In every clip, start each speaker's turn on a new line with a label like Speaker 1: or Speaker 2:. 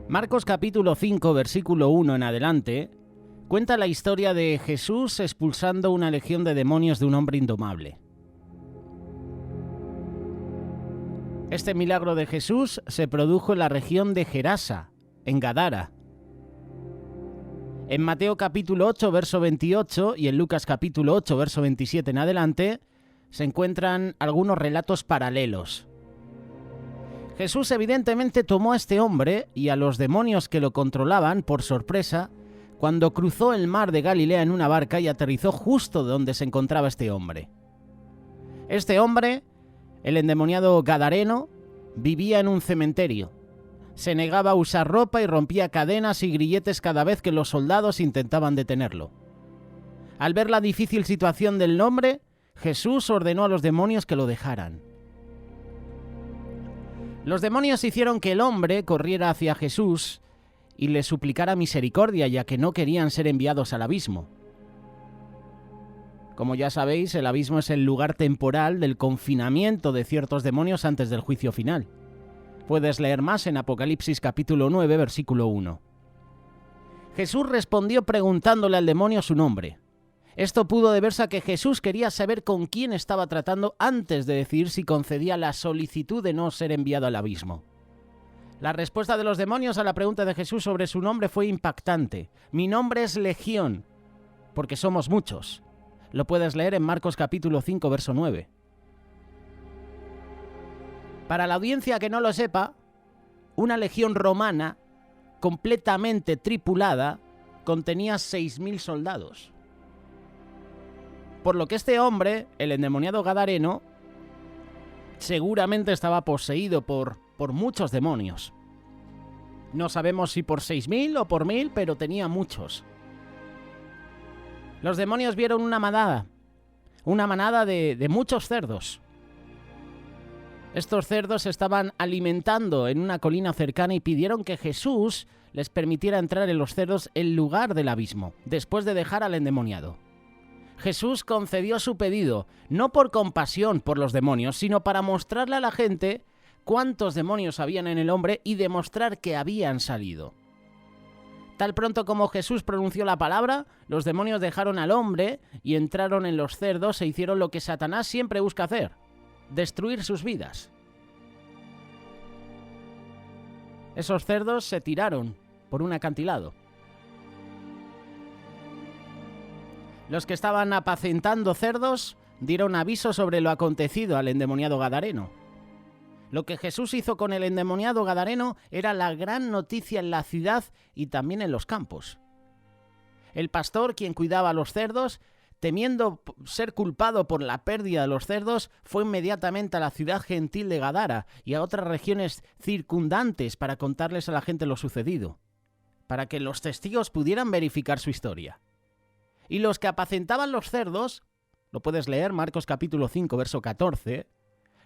Speaker 1: Marcos capítulo 5, versículo 1 en adelante, cuenta la historia de Jesús expulsando una legión de demonios de un hombre indomable. Este milagro de Jesús se produjo en la región de Gerasa, en Gadara. En Mateo capítulo 8, verso 28 y en Lucas capítulo 8, verso 27 en adelante, se encuentran algunos relatos paralelos. Jesús evidentemente tomó a este hombre y a los demonios que lo controlaban por sorpresa cuando cruzó el mar de Galilea en una barca y aterrizó justo donde se encontraba este hombre. Este hombre, el endemoniado gadareno, vivía en un cementerio. Se negaba a usar ropa y rompía cadenas y grilletes cada vez que los soldados intentaban detenerlo. Al ver la difícil situación del hombre, Jesús ordenó a los demonios que lo dejaran. Los demonios hicieron que el hombre corriera hacia Jesús y le suplicara misericordia, ya que no querían ser enviados al abismo. Como ya sabéis, el abismo es el lugar temporal del confinamiento de ciertos demonios antes del juicio final. Puedes leer más en Apocalipsis capítulo 9, versículo 1. Jesús respondió preguntándole al demonio su nombre. Esto pudo deberse a que Jesús quería saber con quién estaba tratando antes de decidir si concedía la solicitud de no ser enviado al abismo. La respuesta de los demonios a la pregunta de Jesús sobre su nombre fue impactante. Mi nombre es Legión, porque somos muchos. Lo puedes leer en Marcos capítulo 5, verso 9. Para la audiencia que no lo sepa, una legión romana completamente tripulada contenía 6.000 soldados. Por lo que este hombre, el endemoniado gadareno, seguramente estaba poseído por muchos demonios. No sabemos si por 6.000 o por 1.000, pero tenía muchos. Los demonios vieron una manada de muchos cerdos. Estos cerdos se estaban alimentando en una colina cercana y pidieron que Jesús les permitiera entrar en los cerdos en lugar del abismo, después de dejar al endemoniado. Jesús concedió su pedido, no por compasión por los demonios, sino para mostrarle a la gente cuántos demonios habían en el hombre y demostrar que habían salido. Tal pronto como Jesús pronunció la palabra, los demonios dejaron al hombre y entraron en los cerdos e hicieron lo que Satanás siempre busca hacer: destruir sus vidas. Esos cerdos se tiraron por un acantilado. Los que estaban apacentando cerdos dieron aviso sobre lo acontecido al endemoniado gadareno. Lo que Jesús hizo con el endemoniado gadareno era la gran noticia en la ciudad y también en los campos. El pastor, quien cuidaba a los cerdos, temiendo ser culpado por la pérdida de los cerdos, fue inmediatamente a la ciudad gentil de Gadara y a otras regiones circundantes para contarles a la gente lo sucedido, para que los testigos pudieran verificar su historia. Y los que apacentaban los cerdos, lo puedes leer, Marcos capítulo 5, verso 14,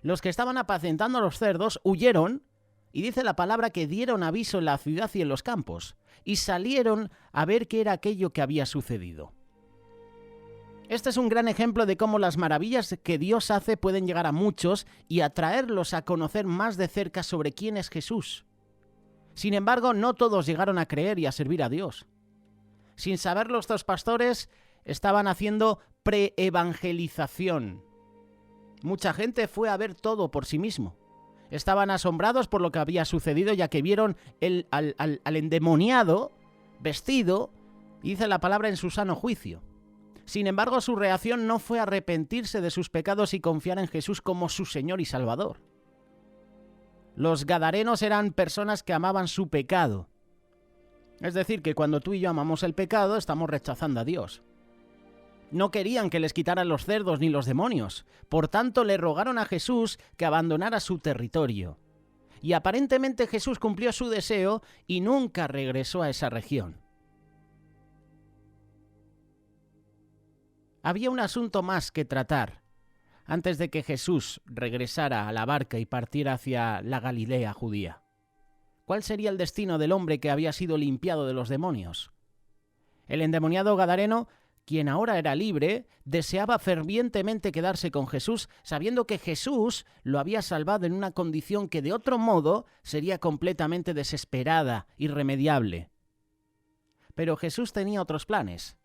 Speaker 1: los que estaban apacentando los cerdos huyeron, y dice la palabra que dieron aviso en la ciudad y en los campos, y salieron a ver qué era aquello que había sucedido. Este es un gran ejemplo de cómo las maravillas que Dios hace pueden llegar a muchos y atraerlos a conocer más de cerca sobre quién es Jesús. Sin embargo, no todos llegaron a creer y a servir a Dios. Sin saberlo, estos pastores estaban haciendo pre-evangelización. Mucha gente fue a ver todo por sí mismo. Estaban asombrados por lo que había sucedido, ya que vieron al endemoniado vestido, dice la palabra, en su sano juicio. Sin embargo, su reacción no fue arrepentirse de sus pecados y confiar en Jesús como su Señor y Salvador. Los gadarenos eran personas que amaban su pecado. Es decir, que cuando tú y yo amamos el pecado, estamos rechazando a Dios. No querían que les quitaran los cerdos ni los demonios. Por tanto, le rogaron a Jesús que abandonara su territorio. Y aparentemente Jesús cumplió su deseo y nunca regresó a esa región. Había un asunto más que tratar antes de que Jesús regresara a la barca y partiera hacia la Galilea judía. ¿Cuál sería el destino del hombre que había sido limpiado de los demonios? El endemoniado gadareno quien ahora era libre, deseaba fervientemente quedarse con Jesús, sabiendo que Jesús lo había salvado en una condición que de otro modo sería completamente desesperada, irremediable. Pero Jesús tenía otros planes.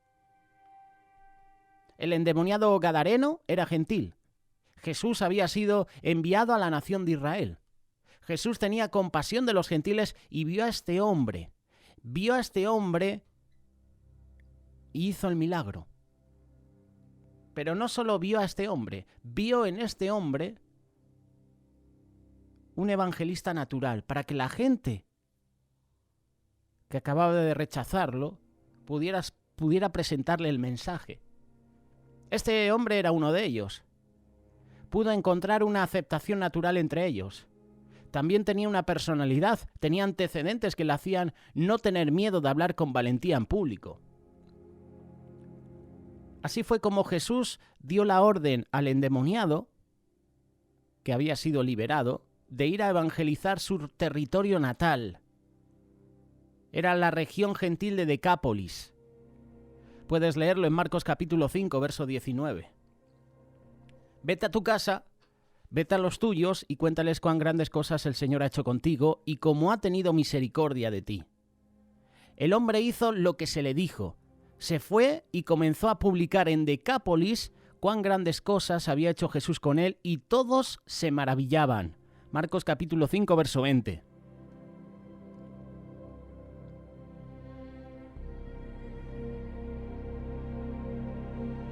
Speaker 1: El endemoniado gadareno era gentil. Jesús había sido enviado a la nación de Israel. Jesús tenía compasión de los gentiles y vio a este hombre y hizo el milagro. Pero no solo vio a este hombre, vio en este hombre un evangelista natural, para que la gente que acababa de rechazarlo pudiera presentarle el mensaje. Este hombre era uno de ellos. Pudo encontrar una aceptación natural entre ellos. También tenía una personalidad, tenía antecedentes que le hacían no tener miedo de hablar con valentía en público. Así fue como Jesús dio la orden al endemoniado, que había sido liberado, de ir a evangelizar su territorio natal. Era la región gentil de Decápolis. Puedes leerlo en Marcos capítulo 5, verso 19. Vete a tu casa, vete a los tuyos y cuéntales cuán grandes cosas el Señor ha hecho contigo y cómo ha tenido misericordia de ti. El hombre hizo lo que se le dijo. Se fue y comenzó a publicar en Decápolis cuán grandes cosas había hecho Jesús con él y todos se maravillaban. Marcos capítulo 5, verso 20.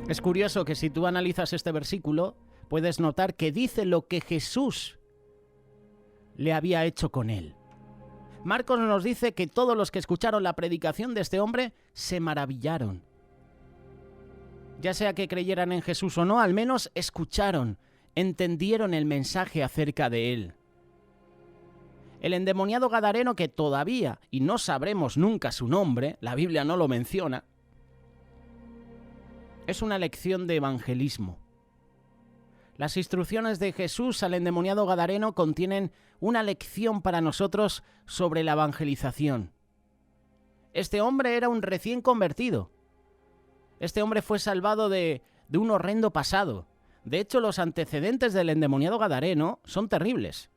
Speaker 1: Es curioso que si tú analizas este versículo, puedes notar que dice lo que Jesús le había hecho con él. Marcos nos dice que todos los que escucharon la predicación de este hombre se maravillaron. Ya sea que creyeran en Jesús o no, al menos escucharon, entendieron el mensaje acerca de él. El endemoniado gadareno, que todavía, y no sabremos nunca su nombre, la Biblia no lo menciona, es una lección de evangelismo. Las instrucciones de Jesús al endemoniado gadareno contienen una lección para nosotros sobre la evangelización. Este hombre era un recién convertido. Este hombre fue salvado de un horrendo pasado. De hecho, los antecedentes del endemoniado gadareno son terribles.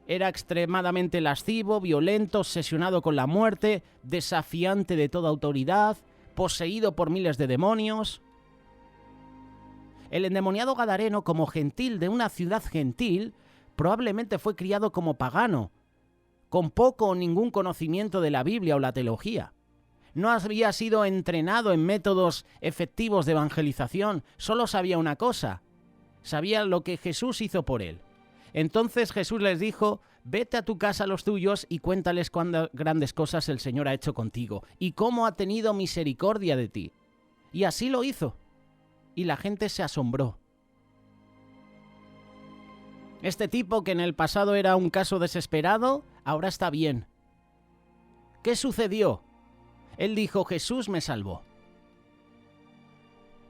Speaker 1: Era extremadamente lascivo, violento, obsesionado con la muerte, desafiante de toda autoridad, poseído por miles de demonios. El endemoniado gadareno, como gentil de una ciudad gentil, probablemente fue criado como pagano, con poco o ningún conocimiento de la Biblia o la teología. No había sido entrenado en métodos efectivos de evangelización, solo sabía una cosa, sabía lo que Jesús hizo por él. Entonces Jesús les dijo: vete a tu casa a los tuyos y cuéntales cuán grandes cosas el Señor ha hecho contigo y cómo ha tenido misericordia de ti. Y así lo hizo. Y la gente se asombró. Este tipo, que en el pasado era un caso desesperado, ahora está bien. ¿Qué sucedió? Él dijo: Jesús me salvó.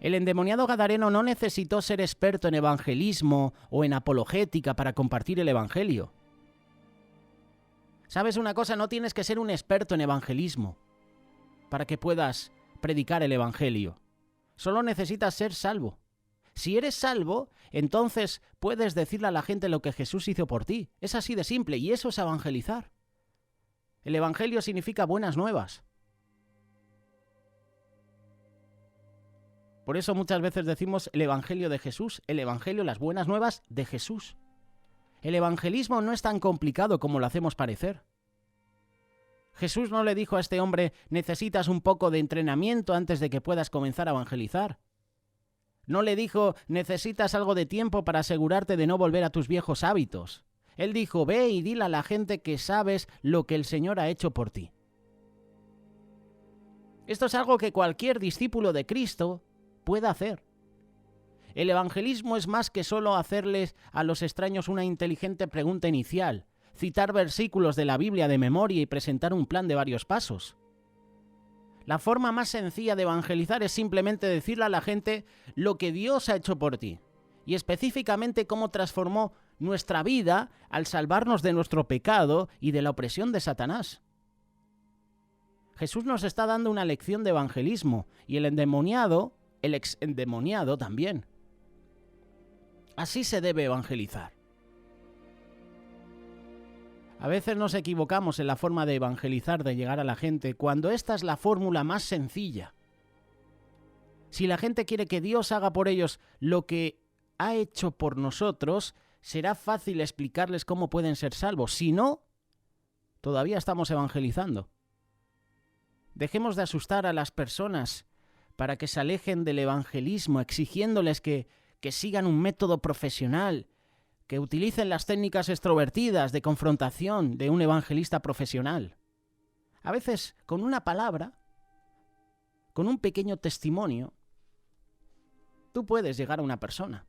Speaker 1: El endemoniado gadareno no necesitó ser experto en evangelismo o en apologética para compartir el evangelio. ¿Sabes una cosa? No tienes que ser un experto en evangelismo para que puedas predicar el evangelio. Solo necesitas ser salvo. Si eres salvo, entonces puedes decirle a la gente lo que Jesús hizo por ti. Es así de simple, y eso es evangelizar. El evangelio significa buenas nuevas. Por eso muchas veces decimos el evangelio de Jesús, el evangelio, las buenas nuevas de Jesús. El evangelismo no es tan complicado como lo hacemos parecer. Jesús no le dijo a este hombre: necesitas un poco de entrenamiento antes de que puedas comenzar a evangelizar. No le dijo: necesitas algo de tiempo para asegurarte de no volver a tus viejos hábitos. Él dijo: ve y dile a la gente que sabes lo que el Señor ha hecho por ti. Esto es algo que cualquier discípulo de Cristo puede hacer. El evangelismo es más que solo hacerles a los extraños una inteligente pregunta inicial, citar versículos de la Biblia de memoria y presentar un plan de varios pasos. La forma más sencilla de evangelizar es simplemente decirle a la gente lo que Dios ha hecho por ti, y específicamente cómo transformó nuestra vida al salvarnos de nuestro pecado y de la opresión de Satanás. Jesús nos está dando una lección de evangelismo y el ex endemoniado también. Así se debe evangelizar. A veces nos equivocamos en la forma de evangelizar, de llegar a la gente, cuando esta es la fórmula más sencilla. Si la gente quiere que Dios haga por ellos lo que ha hecho por nosotros, será fácil explicarles cómo pueden ser salvos. Si no, todavía estamos evangelizando. Dejemos de asustar a las personas para que se alejen del evangelismo, exigiéndoles que sigan un método profesional, que utilicen las técnicas extrovertidas de confrontación de un evangelista profesional. A veces, con una palabra, con un pequeño testimonio, tú puedes llegar a una persona.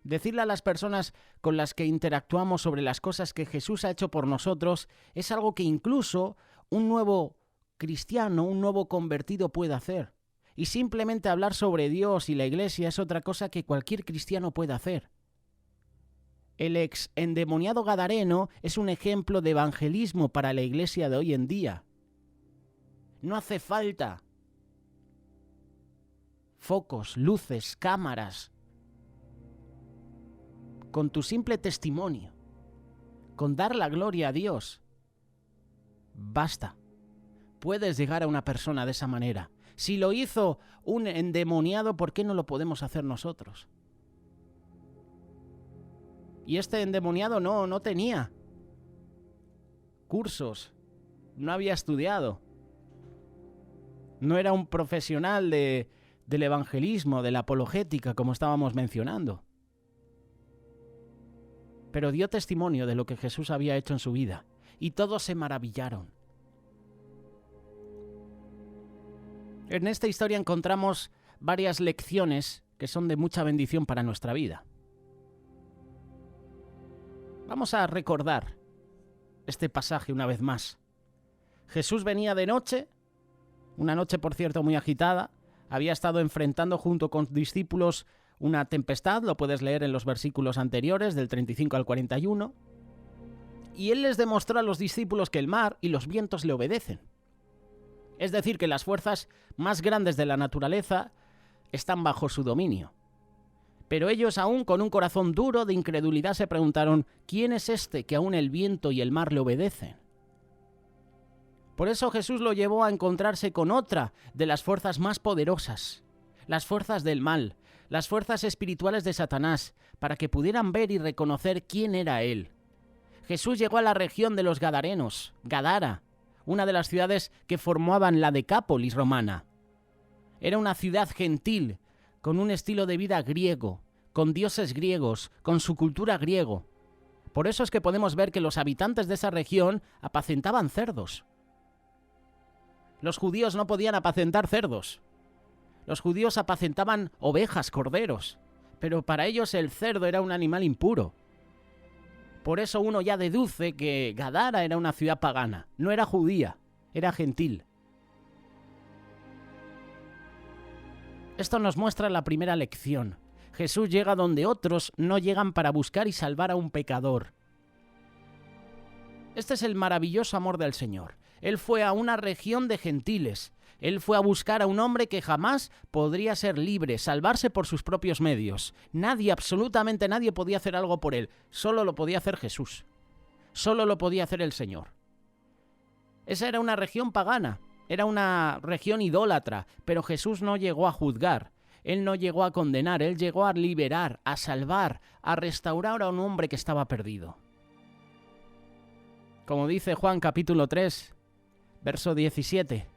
Speaker 1: Decirle a las personas con las que interactuamos sobre las cosas que Jesús ha hecho por nosotros es algo que incluso un nuevo cristiano, un nuevo convertido puede hacer. Y simplemente hablar sobre Dios y la Iglesia es otra cosa que cualquier cristiano puede hacer. El ex endemoniado gadareno es un ejemplo de evangelismo para la Iglesia de hoy en día. No hace falta focos, luces, cámaras. Con tu simple testimonio, con dar la gloria a Dios, basta. Puedes llegar a una persona de esa manera. Si lo hizo un endemoniado, ¿por qué no lo podemos hacer nosotros? Y este endemoniado no tenía cursos, no había estudiado, no era un profesional del evangelismo, de la apologética, como estábamos mencionando. Pero dio testimonio de lo que Jesús había hecho en su vida, y todos se maravillaron. En esta historia encontramos varias lecciones que son de mucha bendición para nuestra vida. Vamos a recordar este pasaje una vez más. Jesús venía de noche, una noche por cierto muy agitada, había estado enfrentando junto con discípulos una tempestad, lo puedes leer en los versículos anteriores, del 35 al 41, y él les demostró a los discípulos que el mar y los vientos le obedecen. Es decir, que las fuerzas más grandes de la naturaleza están bajo su dominio. Pero ellos, aún con un corazón duro de incredulidad, se preguntaron: ¿quién es este que aún el viento y el mar le obedecen? Por eso Jesús lo llevó a encontrarse con otra de las fuerzas más poderosas, las fuerzas del mal, las fuerzas espirituales de Satanás, para que pudieran ver y reconocer quién era él. Jesús llegó a la región de los Gadarenos, Gadara, una de las ciudades que formaban la Decápolis romana. Era una ciudad gentil, con un estilo de vida griego, con dioses griegos, con su cultura griego. Por eso es que podemos ver que los habitantes de esa región apacentaban cerdos. Los judíos no podían apacentar cerdos. Los judíos apacentaban ovejas, corderos, pero para ellos el cerdo era un animal impuro. Por eso uno ya deduce que Gadara era una ciudad pagana, no era judía, era gentil. Esto nos muestra la primera lección. Jesús llega donde otros no llegan para buscar y salvar a un pecador. Este es el maravilloso amor del Señor. Él fue a una región de gentiles. Él fue a buscar a un hombre que jamás podría ser libre, salvarse por sus propios medios. Nadie, absolutamente nadie podía hacer algo por él. Solo lo podía hacer Jesús. Solo lo podía hacer el Señor. Esa era una región pagana, era una región idólatra, pero Jesús no llegó a juzgar. Él no llegó a condenar, él llegó a liberar, a salvar, a restaurar a un hombre que estaba perdido. Como dice Juan capítulo 3, verso 17.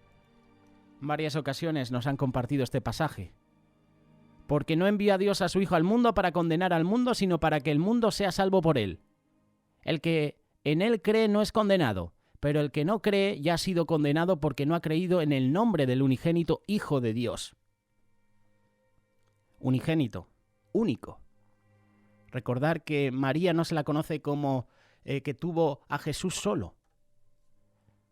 Speaker 1: En varias ocasiones nos han compartido este pasaje. Porque no envía a Dios a su Hijo al mundo para condenar al mundo, sino para que el mundo sea salvo por él. El que en él cree no es condenado, pero el que no cree ya ha sido condenado porque no ha creído en el nombre del unigénito Hijo de Dios. Unigénito, único. Recordar que María no se la conoce como que tuvo a Jesús solo,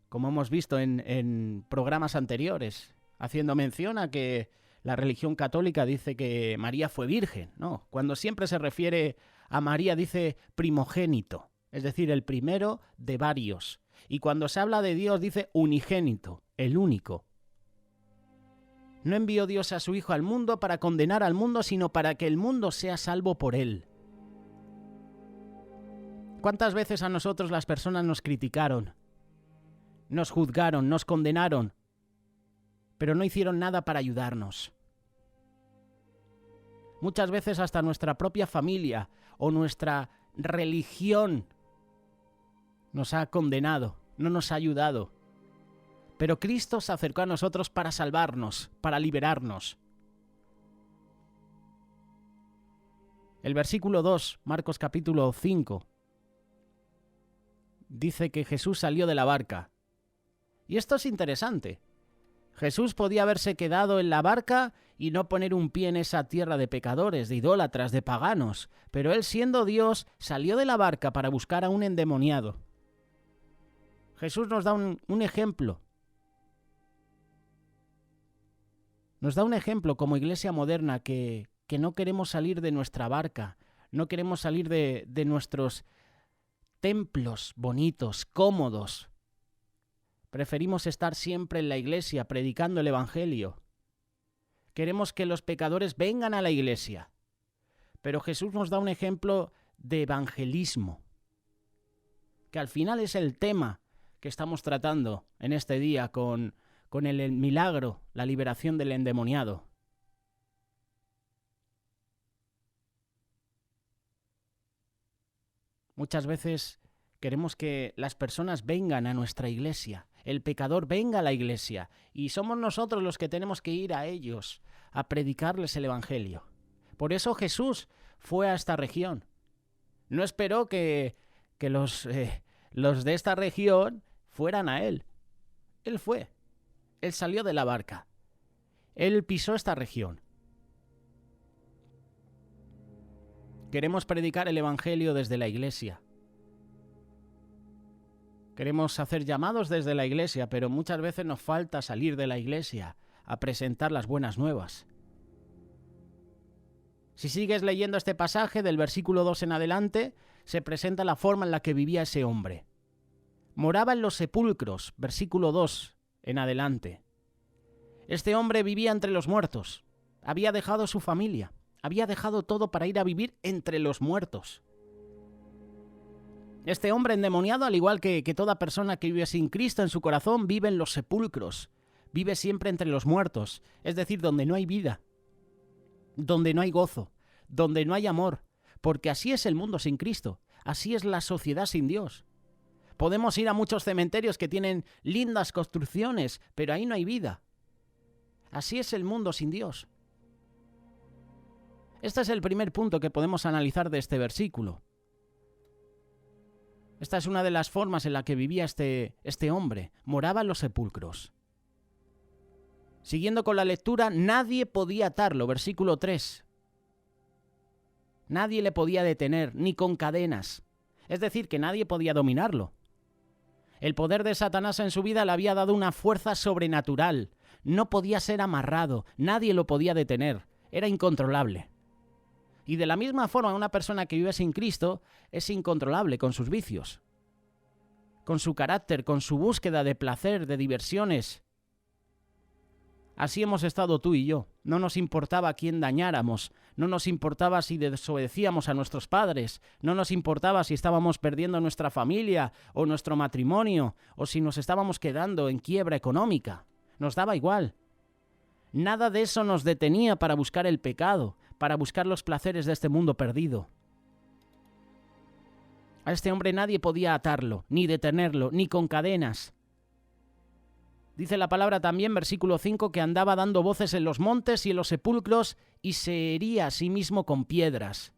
Speaker 1: como hemos visto en programas anteriores, haciendo mención a que la religión católica dice que María fue virgen, ¿no? Cuando siempre se refiere a María dice primogénito, es decir, el primero de varios. Y cuando se habla de Dios dice unigénito, el único. No envió Dios a su Hijo al mundo para condenar al mundo, sino para que el mundo sea salvo por él. ¿Cuántas veces a nosotros las personas nos criticaron, nos juzgaron, nos condenaron, pero no hicieron nada para ayudarnos? Muchas veces hasta nuestra propia familia o nuestra religión nos ha condenado, no nos ha ayudado. Pero Cristo se acercó a nosotros para salvarnos, para liberarnos. El versículo 2, Marcos capítulo 5, dice que Jesús salió de la barca. Y esto es interesante. Jesús podía haberse quedado en la barca y no poner un pie en esa tierra de pecadores, de idólatras, de paganos. Pero él, siendo Dios, salió de la barca para buscar a un endemoniado. Jesús nos da un ejemplo. Nos da un ejemplo como iglesia moderna que no queremos salir de nuestra barca, no queremos salir de nuestros templos bonitos, cómodos. Preferimos estar siempre en la iglesia predicando el Evangelio. Queremos que los pecadores vengan a la iglesia. Pero Jesús nos da un ejemplo de evangelismo, que al final es el tema que estamos tratando en este día con el milagro, la liberación del endemoniado. Muchas veces queremos que las personas vengan a nuestra iglesia, el pecador venga a la iglesia, y somos nosotros los que tenemos que ir a ellos a predicarles el Evangelio. Por eso Jesús fue a esta región. No esperó que los de esta región fueran a él. Él fue. Él salió de la barca. Él pisó esta región. Queremos predicar el Evangelio desde la iglesia. Queremos hacer llamados desde la iglesia, pero muchas veces nos falta salir de la iglesia a presentar las buenas nuevas. Si sigues leyendo este pasaje del versículo 2 en adelante, se presenta la forma en la que vivía ese hombre. Moraba en los sepulcros, versículo 2 en adelante. Este hombre vivía entre los muertos. Había dejado su familia. Había dejado todo para ir a vivir entre los muertos. Este hombre endemoniado, al igual que toda persona que vive sin Cristo en su corazón, vive en los sepulcros. Vive siempre entre los muertos, es decir, donde no hay vida, donde no hay gozo, donde no hay amor, porque así es el mundo sin Cristo, así es la sociedad sin Dios. Podemos ir a muchos cementerios que tienen lindas construcciones, pero ahí no hay vida. Así es el mundo sin Dios. Este es el primer punto que podemos analizar de este versículo. Esta es una de las formas en la que vivía este hombre. Moraba en los sepulcros. Siguiendo con la lectura, nadie podía atarlo. Versículo 3. Nadie le podía detener, ni con cadenas. Es decir, que nadie podía dominarlo. El poder de Satanás en su vida le había dado una fuerza sobrenatural. No podía ser amarrado, nadie lo podía detener. Era incontrolable. Y de la misma forma, una persona que vive sin Cristo es incontrolable con sus vicios, con su carácter, con su búsqueda de placer, de diversiones. Así hemos estado tú y yo. No nos importaba a quién dañáramos, no nos importaba si desobedecíamos a nuestros padres, no nos importaba si estábamos perdiendo nuestra familia o nuestro matrimonio, o si nos estábamos quedando en quiebra económica. Nos daba igual. Nada de eso nos detenía para buscar el pecado, para buscar los placeres de este mundo perdido. A este hombre nadie podía atarlo, ni detenerlo, ni con cadenas. Dice la palabra también, versículo 5, que andaba dando voces en los montes y en los sepulcros y se hería a sí mismo con piedras.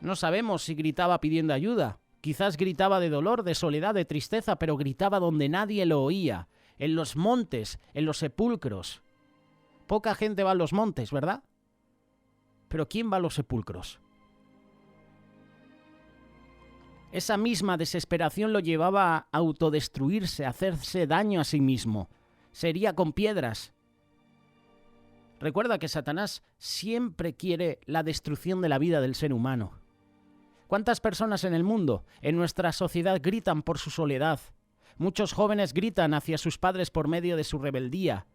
Speaker 1: No sabemos si gritaba pidiendo ayuda. Quizás gritaba de dolor, de soledad, de tristeza, pero gritaba donde nadie lo oía, en los montes, en los sepulcros. Poca gente va a los montes, ¿verdad? Pero ¿quién va a los sepulcros? Esa misma desesperación lo llevaba a autodestruirse, a hacerse daño a sí mismo. Se hería con piedras. Recuerda que Satanás siempre quiere la destrucción de la vida del ser humano. ¿Cuántas personas en el mundo, en nuestra sociedad, gritan por su soledad? Muchos jóvenes gritan hacia sus padres por medio de su rebeldía.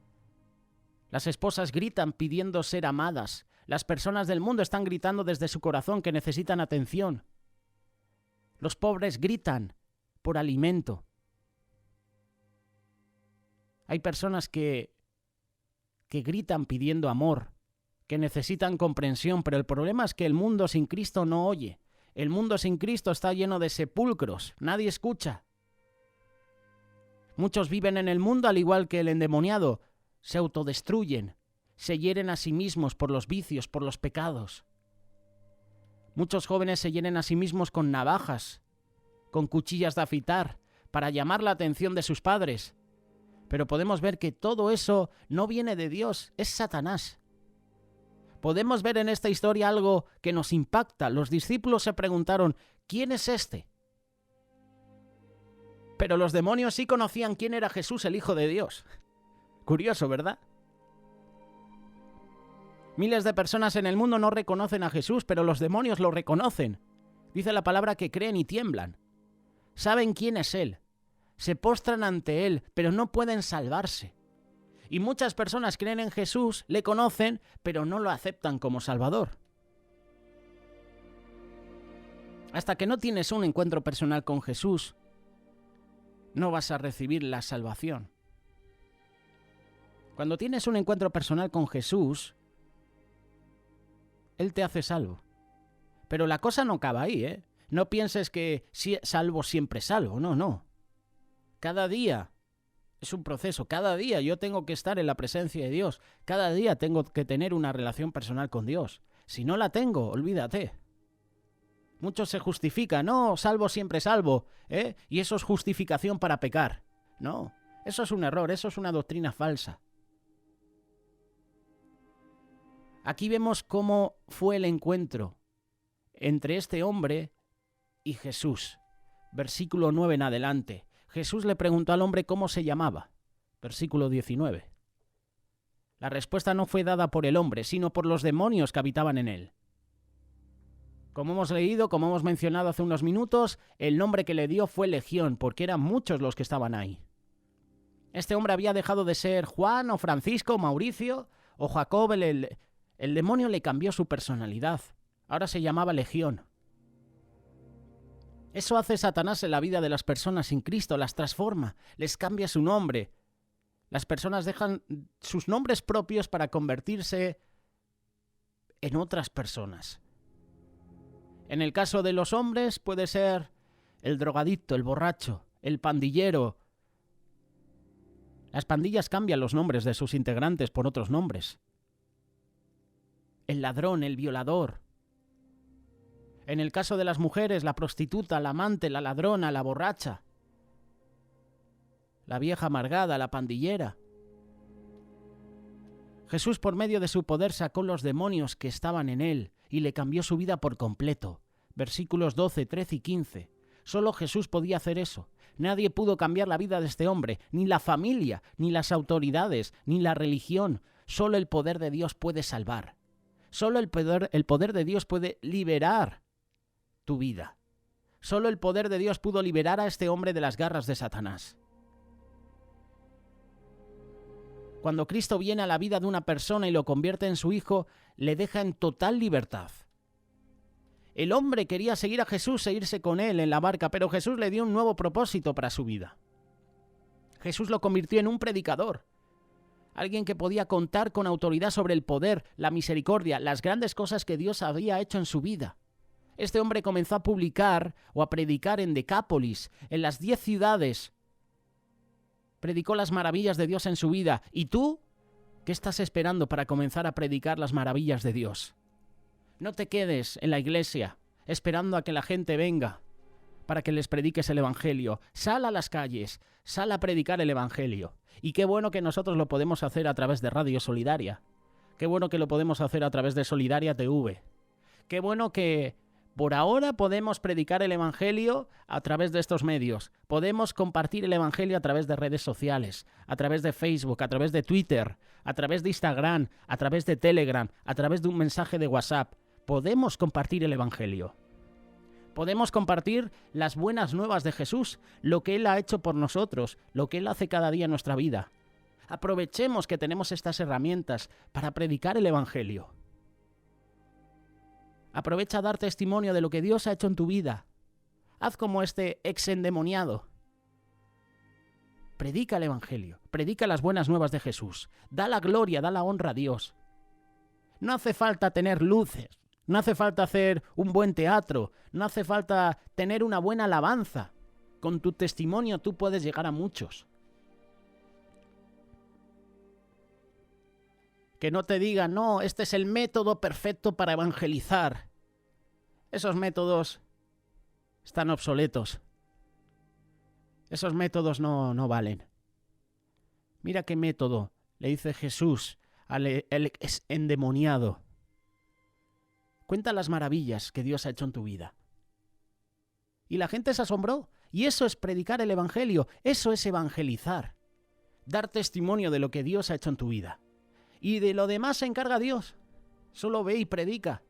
Speaker 1: Las esposas gritan pidiendo ser amadas. Las personas del mundo están gritando desde su corazón que necesitan atención. Los pobres gritan por alimento. Hay personas que gritan pidiendo amor, que necesitan comprensión, pero el problema es que el mundo sin Cristo no oye. El mundo sin Cristo está lleno de sepulcros, nadie escucha. Muchos viven en el mundo al igual que el endemoniado, se autodestruyen, se hieren a sí mismos por los vicios, por los pecados. Muchos jóvenes se hieren a sí mismos con navajas, con cuchillas de afitar, para llamar la atención de sus padres. Pero podemos ver que todo eso no viene de Dios, es Satanás. Podemos ver en esta historia algo que nos impacta. Los discípulos se preguntaron, ¿quién es este? Pero los demonios sí conocían quién era Jesús, el Hijo de Dios. Curioso, ¿verdad? Miles de personas en el mundo no reconocen a Jesús, pero los demonios lo reconocen. Dice la palabra que creen y tiemblan. Saben quién es Él. Se postran ante Él, pero no pueden salvarse. Y muchas personas creen en Jesús, le conocen, pero no lo aceptan como Salvador. Hasta que no tienes un encuentro personal con Jesús, no vas a recibir la salvación. Cuando tienes un encuentro personal con Jesús, Él te hace salvo. Pero la cosa no acaba ahí, ¿eh? No pienses que salvo siempre salvo, no. Cada día es un proceso, cada día yo tengo que estar en la presencia de Dios, cada día tengo que tener una relación personal con Dios. Si no la tengo, olvídate. Muchos se justifican, no, salvo siempre salvo, ¿eh? Y eso es justificación para pecar. No, eso es un error, eso es una doctrina falsa. Aquí vemos cómo fue el encuentro entre este hombre y Jesús. Versículo 9 en adelante. Jesús le preguntó al hombre cómo se llamaba. Versículo 19. La respuesta no fue dada por el hombre, sino por los demonios que habitaban en él. Como hemos leído, como hemos mencionado hace unos minutos, el nombre que le dio fue Legión, porque eran muchos los que estaban ahí. Este hombre había dejado de ser Juan o Francisco o Mauricio o Jacob. El demonio le cambió su personalidad. Ahora se llamaba Legión. Eso hace Satanás en la vida de las personas sin Cristo, las transforma, les cambia su nombre. Las personas dejan sus nombres propios para convertirse en otras personas. En el caso de los hombres puede ser el drogadicto, el borracho, el pandillero. Las pandillas cambian los nombres de sus integrantes por otros nombres. El ladrón, el violador. En el caso de las mujeres, la prostituta, la amante, la ladrona, la borracha, la vieja amargada, la pandillera. Jesús, por medio de su poder, sacó los demonios que estaban en él y le cambió su vida por completo. Versículos 12, 13 y 15. Solo Jesús podía hacer eso. Nadie pudo cambiar la vida de este hombre, ni la familia, ni las autoridades, ni la religión. Solo el poder de Dios puede salvar. Solo el poder de Dios puede liberar tu vida. Solo el poder de Dios pudo liberar a este hombre de las garras de Satanás. Cuando Cristo viene a la vida de una persona y lo convierte en su hijo, le deja en total libertad. El hombre quería seguir a Jesús e irse con él en la barca, pero Jesús le dio un nuevo propósito para su vida. Jesús lo convirtió en un predicador, alguien que podía contar con autoridad sobre el poder, la misericordia, las grandes cosas que Dios había hecho en su vida. Este hombre comenzó a publicar o a predicar en Decápolis, en las 10 ciudades. Predicó las maravillas de Dios en su vida. ¿Y tú? ¿Qué estás esperando para comenzar a predicar las maravillas de Dios? No te quedes en la iglesia esperando a que la gente venga para que les prediques el Evangelio. Sal a las calles, sal a predicar el Evangelio. Y qué bueno que nosotros lo podemos hacer a través de Radio Solidaria. Qué bueno que lo podemos hacer a través de Solidaria TV. Qué bueno que por ahora podemos predicar el Evangelio a través de estos medios. Podemos compartir el Evangelio a través de redes sociales, a través de Facebook, a través de Twitter, a través de Instagram, a través de Telegram, a través de un mensaje de WhatsApp. Podemos compartir el Evangelio. Podemos compartir las buenas nuevas de Jesús, lo que Él ha hecho por nosotros, lo que Él hace cada día en nuestra vida. Aprovechemos que tenemos estas herramientas para predicar el Evangelio. Aprovecha a dar testimonio de lo que Dios ha hecho en tu vida. Haz como este exendemoniado. Predica el Evangelio, predica las buenas nuevas de Jesús. Da la gloria, da la honra a Dios. No hace falta tener luces, no hace falta hacer un buen teatro, no hace falta tener una buena alabanza. Con tu testimonio tú puedes llegar a muchos. Que no te digan, no, este es el método perfecto para evangelizar. Esos métodos están obsoletos. Esos métodos no valen. Mira qué método le dice Jesús al endemoniado. Cuenta las maravillas que Dios ha hecho en tu vida. Y la gente se asombró. Y eso es predicar el Evangelio. Eso es evangelizar. Dar testimonio de lo que Dios ha hecho en tu vida. Y de lo demás se encarga Dios. Solo ve y predica.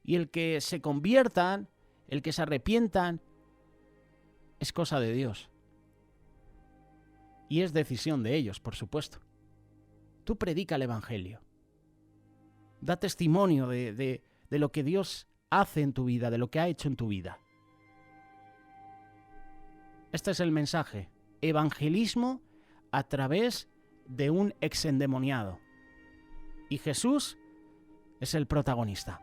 Speaker 1: Y el que se conviertan, el que se arrepientan, es cosa de Dios. Y es decisión de ellos, por supuesto. Tú predica el Evangelio. Da testimonio de lo que Dios hace en tu vida, de lo que ha hecho en tu vida. Este es el mensaje. Evangelismo a través de un exendemoniado. Y Jesús es el protagonista.